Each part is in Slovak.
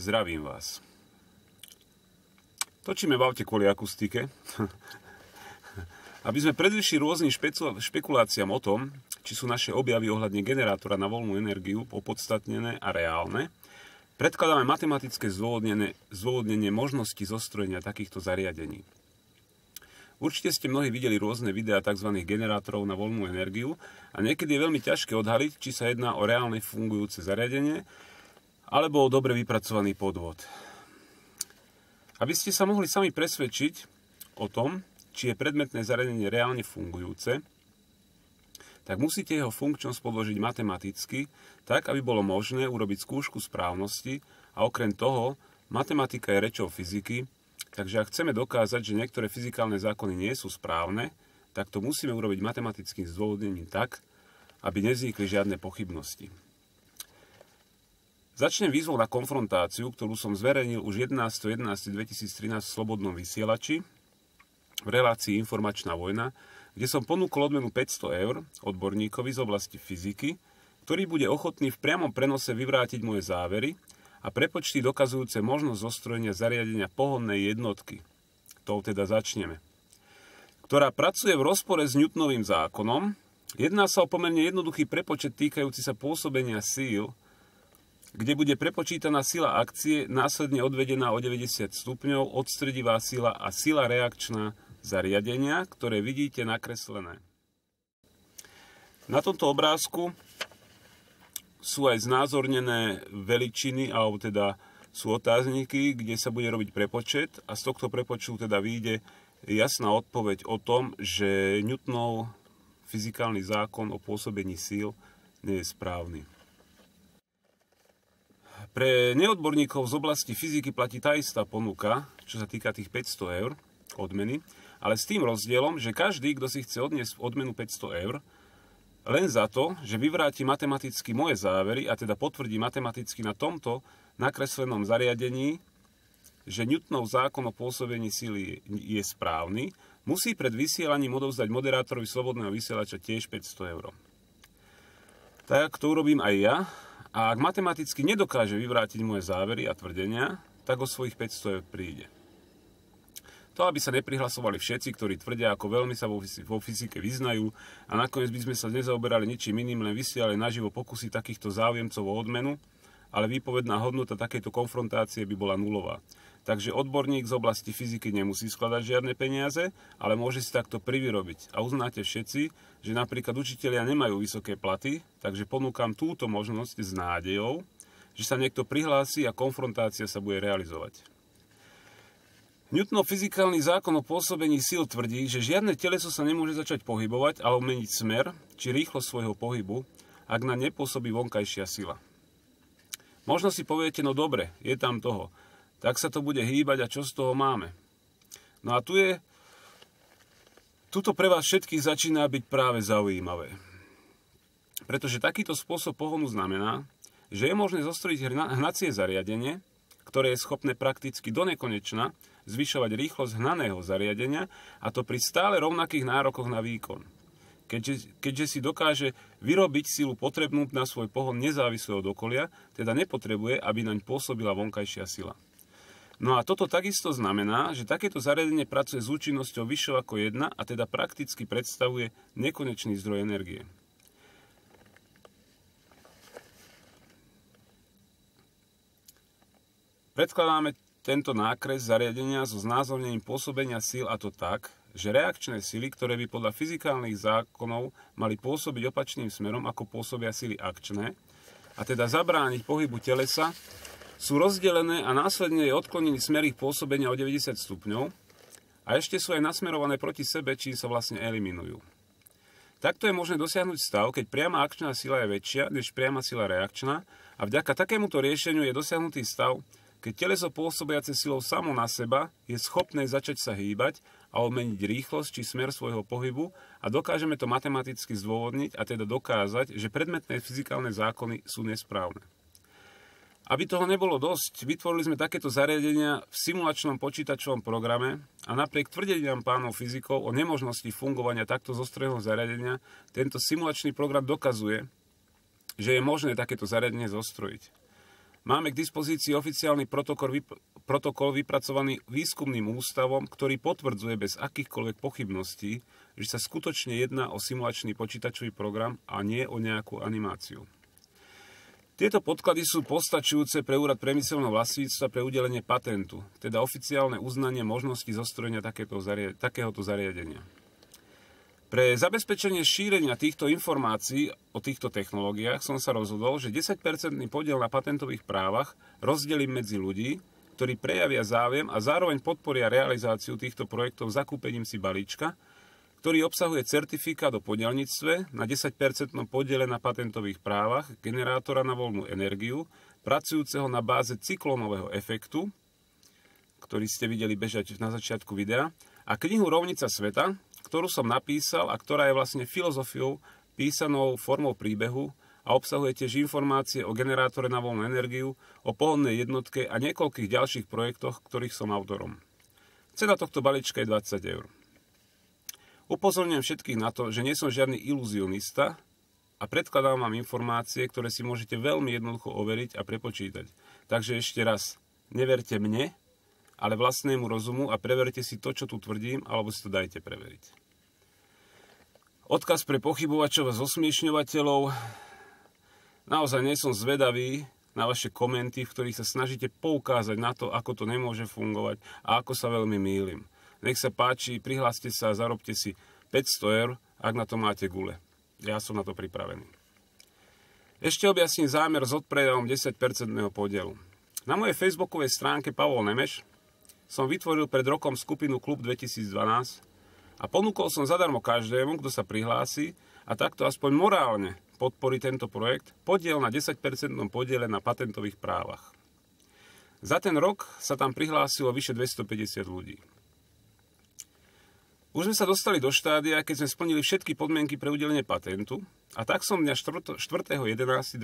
Zdravím vás. Točíme v aute kvôli akustike, aby sme predišli rôznym špekuláciám o tom, či sú naše objavy ohľadne generátora na voľnú energiu opodstatnené a reálne. Predkladáme matematické zdôvodnenie možnosti zostrojenia takýchto zariadení. Určite ste mnohí videli rôzne videá tzv. Generátorov na voľnú energiu a niekedy je veľmi ťažké odhaliť, či sa jedná o reálne fungujúce zariadenie alebo o dobre vypracovaný podvod. Aby ste sa mohli sami presvedčiť o tom, či je predmetné zariadenie reálne fungujúce, tak musíte jeho funkčnosť podložiť matematicky, tak aby bolo možné urobiť skúšku správnosti a okrem toho, matematika je rečou fyziky, takže ak chceme dokázať, že niektoré fyzikálne zákony nie sú správne, tak to musíme urobiť matematickým zdôvodnením tak, aby nevznikli žiadne pochybnosti. Začnem výzvou na konfrontáciu, ktorú som zverejnil už 11.11.2013 v Slobodnom vysielači v relácii Informačná vojna, kde som ponúkol odmenu 500 eur odborníkovi z oblasti fyziky, ktorý bude ochotný v priamom prenose vyvrátiť moje závery a prepočty dokazujúce možnosť zostrojenia zariadenia pohonnej jednotky, to teda začneme, ktorá pracuje v rozpore s Newtonovým zákonom. Jedná sa o pomerne jednoduchý prepočet týkajúci sa pôsobenia síl, kde bude prepočítaná sila akcie následne odvedená o 90 stupňov, odstredivá sila a sila reakčná zariadenia, ktoré vidíte nakreslené. Na tomto obrázku sú aj znázornené veličiny, alebo teda sú otázniky, kde sa bude robiť prepočet a z tohto prepočtu teda vyjde jasná odpoveď o tom, že Newtonov fyzikálny zákon o pôsobení síl nie je správny. Pre neodborníkov z oblasti fyziky platí tá istá ponuka, čo sa týka tých 500 eur odmeny, ale s tým rozdielom, že každý, kto si chce odniesť odmenu 500 eur, len za to, že vyvráti matematicky moje závery a teda potvrdí matematicky na tomto nakreslenom zariadení, že Newtonov zákon o pôsobení síly je správny, musí pred vysielaním odovzdať moderátorovi Slobodného vysielača tiež 500 eur. Tak to urobím aj ja. A ak matematicky nedokáže vyvrátiť moje závery a tvrdenia, tak o svojich 500 eur príde. To, aby sa neprihlasovali všetci, ktorí tvrdia, ako veľmi sa vo fyzike vyznajú a nakoniec by sme sa nezaoberali ničím iným, len vysielali naživo pokusy takýchto záujemcov o odmenu, ale výpovedná hodnota takejto konfrontácie by bola nulová. Takže odborník z oblasti fyziky nemusí skladať žiadne peniaze, ale môže si takto privyrobiť. A uznáte všetci, že napríklad učitelia nemajú vysoké platy, takže ponúkam túto možnosť s nádejou, že sa niekto prihlási a konfrontácia sa bude realizovať. Newtonov fyzikálny zákon o pôsobení síl tvrdí, že žiadne teleso sa nemôže začať pohybovať alebo meniť smer či rýchlosť svojho pohybu, ak na nepôsobí vonkajšia sila. Možno si poviete, no dobre, je tam toho, tak sa to bude hýbať a čo z toho máme? No a tuto pre vás všetkých začína byť práve zaujímavé. Pretože takýto spôsob pohonu znamená, že je možné zostrojiť hnacie zariadenie, ktoré je schopné prakticky donekonečna zvyšovať rýchlosť hnaného zariadenia, a to pri stále rovnakých nárokoch na výkon. Keďže si dokáže vyrobiť silu potrebnú na svoj pohon nezávisle od okolia, teda nepotrebuje, aby naň pôsobila vonkajšia sila. No a toto takisto znamená, že takéto zariadenie pracuje s účinnosťou vyššou ako 1 a teda prakticky predstavuje nekonečný zdroj energie. Predkladáme tento nákres zariadenia so znázornením pôsobenia síl, a to tak, že reakčné sily, ktoré by podľa fyzikálnych zákonov mali pôsobiť opačným smerom, ako pôsobia sily akčné, a teda zabrániť pohybu telesa, sú rozdelené a následne je odklonený smer ich pôsobenia o 90 stupňov a ešte sú aj nasmerované proti sebe, čím sa vlastne eliminujú. Takto je možné dosiahnuť stav, keď priama akčná sila je väčšia než priama sila reakčná, a vďaka takémuto riešeniu je dosiahnutý stav, keď teleso pôsobiace silou samo na seba je schopné začať sa hýbať a obmeniť rýchlosť či smer svojho pohybu, a dokážeme to matematicky zdôvodniť a teda dokázať, že predmetné fyzikálne zákony sú nesprávne. Aby toho nebolo dosť, vytvorili sme takéto zariadenia v simulačnom počítačovom programe a napriek tvrdeniam pánov fyzikov o nemožnosti fungovania takto zostrojeného zariadenia, tento simulačný program dokazuje, že je možné takéto zariadenie zostrojiť. Máme k dispozícii oficiálny protokol vypracovaný výskumným ústavom, ktorý potvrdzuje bez akýchkoľvek pochybností, že sa skutočne jedná o simulačný počítačový program a nie o nejakú animáciu. Tieto podklady sú postačujúce pre Úrad priemyselného vlastníctva pre udelenie patentu, teda oficiálne uznanie možnosti zostrojenia takéhoto zariadenia. Pre zabezpečenie šírenia týchto informácií o týchto technológiách som sa rozhodol, že 10% podiel na patentových právach rozdelím medzi ľudí, ktorí prejavia záujem a zároveň podporia realizáciu týchto projektov zakúpením si balíčka, ktorý obsahuje certifikát o podielnictve na 10% podiele na patentových právach generátora na voľnú energiu, pracujúceho na báze cyklónového efektu, ktorý ste videli bežať na začiatku videa, a knihu Rovnica sveta, ktorú som napísal a ktorá je vlastne filozofiou písanou formou príbehu a obsahuje tiež informácie o generátore na voľnú energiu, o pohonnej jednotke a niekoľkých ďalších projektoch, ktorých som autorom. Cena tohto balíčka je 20 eur. Upozorňujem všetkých na to, že nie som žiadny iluzionista a predkladám vám informácie, ktoré si môžete veľmi jednoducho overiť a prepočítať. Takže ešte raz, neverte mne, ale vlastnému rozumu a preverte si to, čo tu tvrdím, alebo si to dajte preveriť. Odkaz pre pochybovačov a zosmiešňovateľov. Naozaj nie som zvedavý na vaše komenty, v ktorých sa snažíte poukázať na to, ako to nemôže fungovať a ako sa veľmi mýlim. Nech sa páči, prihláste sa a zarobte si 500 eur, ak na to máte gule. Ja som na to pripravený. Ešte objasním zámer s odpredajom 10% podielu. Na mojej facebookovej stránke Pavol Nemeš som vytvoril pred rokom skupinu Klub 2012 a ponúkol som zadarmo každému, kto sa prihlási a takto aspoň morálne podporí tento projekt, podiel na 10% podiele na patentových právach. Za ten rok sa tam prihlásilo vyše 250 ľudí. Už sme sa dostali do štádia, keď sme splnili všetky podmienky pre udelenie patentu a tak som dňa 4.11.2013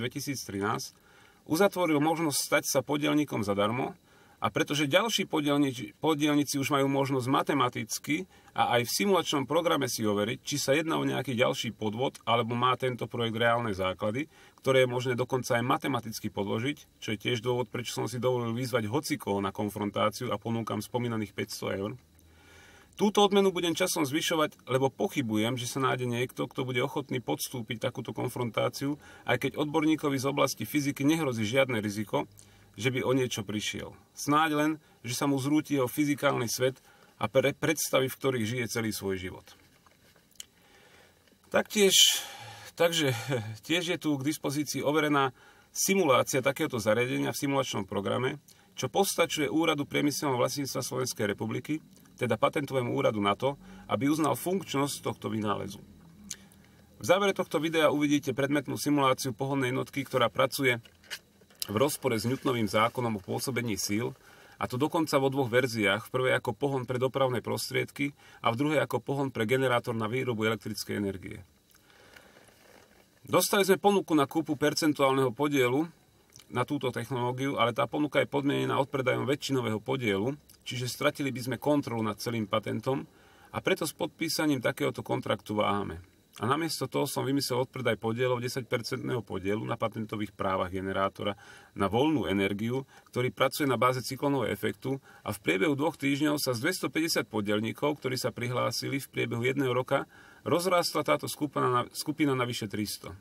uzatvoril možnosť stať sa podielnikom zadarmo. A pretože ďalší podielnici už majú možnosť matematicky a aj v simulačnom programe si overiť, či sa jedná o nejaký ďalší podvod, alebo má tento projekt reálne základy, ktoré je možné dokonca aj matematicky podložiť, čo je tiež dôvod, prečo som si dovolil vyzvať hocikoho na konfrontáciu a ponúkam spomínaných 500 eur. Túto odmenu budem časom zvyšovať, lebo pochybujem, že sa nájde niekto, kto bude ochotný podstúpiť takúto konfrontáciu, aj keď odborníkovi z oblasti fyziky nehrozí žiadne riziko, že by o niečo prišiel. Snáď len, že sa mu zrúti jeho fyzikálny svet a predstavy, v ktorých žije celý svoj život. Takže tiež je tu k dispozícii overená simulácia takéhoto zariadenia v simulačnom programe, čo postačuje Úradu priemyselného vlastníctva Slovenskej republiky, teda Patentovému úradu na to, aby uznal funkčnosť tohto vynálezu. V závere tohto videa uvidíte predmetnú simuláciu pohonnej jednotky, ktorá pracuje v rozpore s Newtonovým zákonom o pôsobení síl, a to dokonca vo dvoch verziách, v prvej ako pohon pre dopravné prostriedky a v druhej ako pohon pre generátor na výrobu elektrickej energie. Dostali sme ponuku na kúpu percentuálneho podielu na túto technológiu, ale tá ponuka je podmienená odpredajom väčšinového podielu, čiže stratili by sme kontrolu nad celým patentom a preto s podpísaním takéhoto kontraktu váhame. A namiesto toho som vymyslel odpredaj podielov 10% podielu na patentových právach generátora na voľnú energiu, ktorý pracuje na báze cyklónového efektu a v priebehu 2 týždňov sa z 250 podielníkov, ktorí sa prihlásili v priebehu 1 roka, rozrástla táto skupina na vyše 300.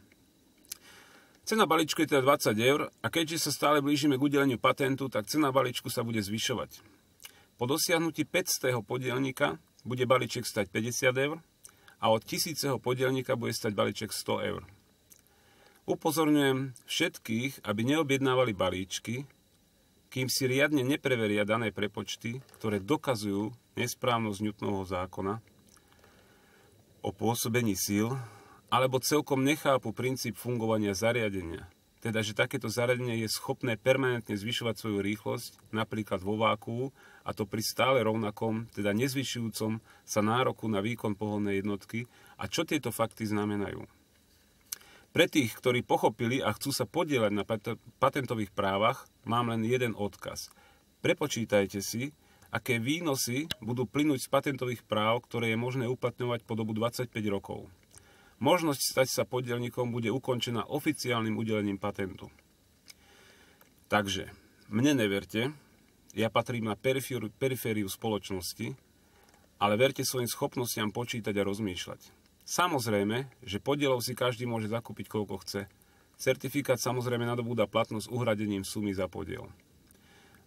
Cena balíčku je teda 20 eur a keďže sa stále blížime k udeleniu patentu, tak cena balíčku sa bude zvyšovať. Po dosiahnutí 500. podielníka bude balíček stať 50 eur, a od 1000. podielníka bude stať balíček 100 eur. Upozorňujem všetkých, aby neobjednávali balíčky, kým si riadne nepreveria dané prepočty, ktoré dokazujú nesprávnosť Newtonovho zákona o pôsobení síl, alebo celkom nechápu princíp fungovania zariadenia. Teda, že takéto zariadenie je schopné permanentne zvyšovať svoju rýchlosť, napríklad vo vákuu, a to pri stále rovnakom, teda nezvyšujúcom sa nároku na výkon pohonnej jednotky, a čo tieto fakty znamenajú. Pre tých, ktorí pochopili a chcú sa podieľať na patentových právach, mám len jeden odkaz. Prepočítajte si, aké výnosy budú plynúť z patentových práv, ktoré je možné uplatňovať po dobu 25 rokov. Možnosť stať sa podielnikom bude ukončená oficiálnym udelením patentu. Takže, mne neverte, ja patrím na perifériu spoločnosti, ale verte svojim schopnostiam počítať a rozmýšľať. Samozrejme, že podielov si každý môže zakúpiť koľko chce. Certifikát samozrejme nadobúda platnosť uhradením sumy za podiel.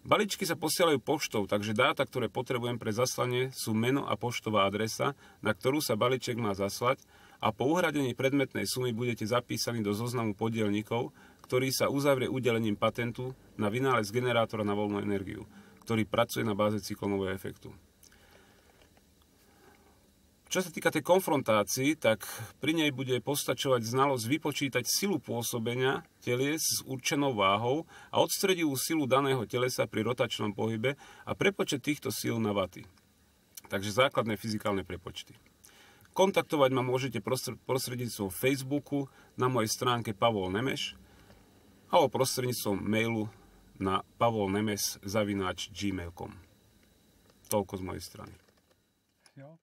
Balíčky sa posielajú poštou, takže dáta, ktoré potrebujem pre zaslanie, sú meno a poštová adresa, na ktorú sa balíček má zaslať, a po uhradení predmetnej sumy budete zapísaní do zoznamu podielnikov, ktorý sa uzavrie udelením patentu na vynález generátora na voľnú energiu, ktorý pracuje na báze cyklonového efektu. Čo sa týka tej konfrontácii, tak pri nej bude postačovať znalosť vypočítať silu pôsobenia telies s určenou váhou a odstredivú silu daného telesa pri rotačnom pohybe a prepočet týchto síl na waty. Takže základné fyzikálne prepočty. Kontaktovať ma môžete prostredníctvom Facebooku na mojej stránke Pavol Nemeš alebo prostredníctvom mailu na pavolnemes@gmail.com. Toľko z mojej strany. Jo.